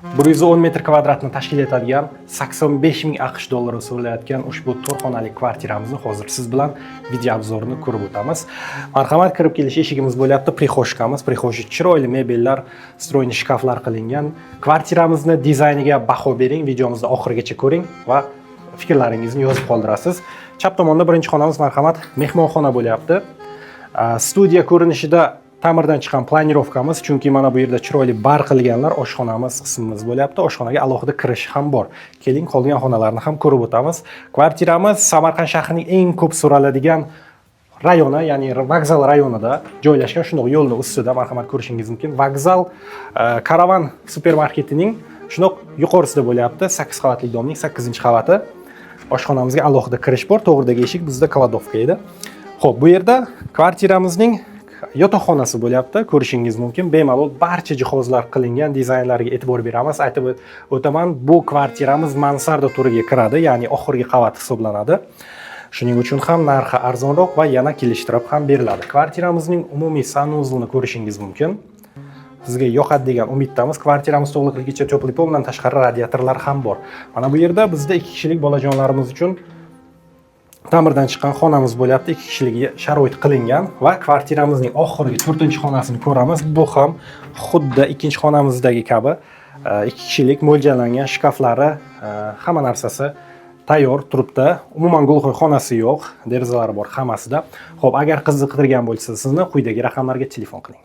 110 metr kvadratni tashkil etadigan 85 ming AQSh dollari so'ralayotgan ushbu 4 xonali kvartiramizni hozir siz bilan video obzorini ko'rib o'tamiz. Marhamat, kirib kelish eshigimiz bo'lyapti, prixoshkamiz. Prixoshi chiroyli mebellar, stroyni shkaflar qilingan. Kvartiramizni dizayniga baho bering, videomizni oxirigacha ko'ring va fikrlaringizni yozib qoldirasiz. Chap tomonda birinchi xonamiz, marhamat, mehmonxona bo'lyapti. Studiya ko'rinishida ta'mirdan chiqqan planirovkamiz, chunki mana bu yerda chiroyli bar qilganlar oshxonamiz qismimiz bo'lyapti. Oshxonaga alohida kirish ham bor. Keling, qolgan xonalarni ham ko'rib o'tamiz. Kvartiramiz Samarqand shahrining eng ko'p so'raladigan rayoni, ya'ni vokzal rayonida joylashgan. Shunday yo'lning ustida, marhamat, ko'rishingiz mumkin. Vokzal Karavan supermarketining shunday yuqorisida bo'lyapti. 8 qavatli domning 8-qavati. Oshxonamizga alohida kirish bor. To'g'ridagi eshik bizda kladovka edi. Xo'p, bu yerda kvartiramizning yotoqxonasi bo'lyapti. Ko'rishingiz mumkin. Bemalol barcha jihozlar qilingan, dizaynlariga e'tibor beramiz. Aytib o'taman, bu kvartiramiz mansarda turiga kiradi, ya'ni oxirgi qavat hisoblanadi. Shuning uchun ham narxi arzonroq va yana kelishtirib ham beriladi. Kvartiramizning umumiy sanuzlini ko'rishingiz mumkin. Sizga yoqadi degan umiddamiz. Kvartiramiz to'liqligicha to'pli pomdan tashqari radiatorlar ham bor. Mana bu yerda bizda 2 kishilik bolajonlarimiz uchun ta'mirdan chiqqan xonamiz bo'lyapti. 2 kishilikga sharoit qilingan va kvartiramizning oxirgi 4-xonasini ko'ramiz. Bu ham xuddi 2-xonamizdagi kabi 2 kishilik mo'ljallangan shkaflari, hamma narsasi tayyor turibdi. Umuman gulxo'y xonasi yo'q, derazalari bor hammasida. Xo'p, agar qiziqtirgan bo'lsa sizni quyidagi raqamlarga telefon qiling.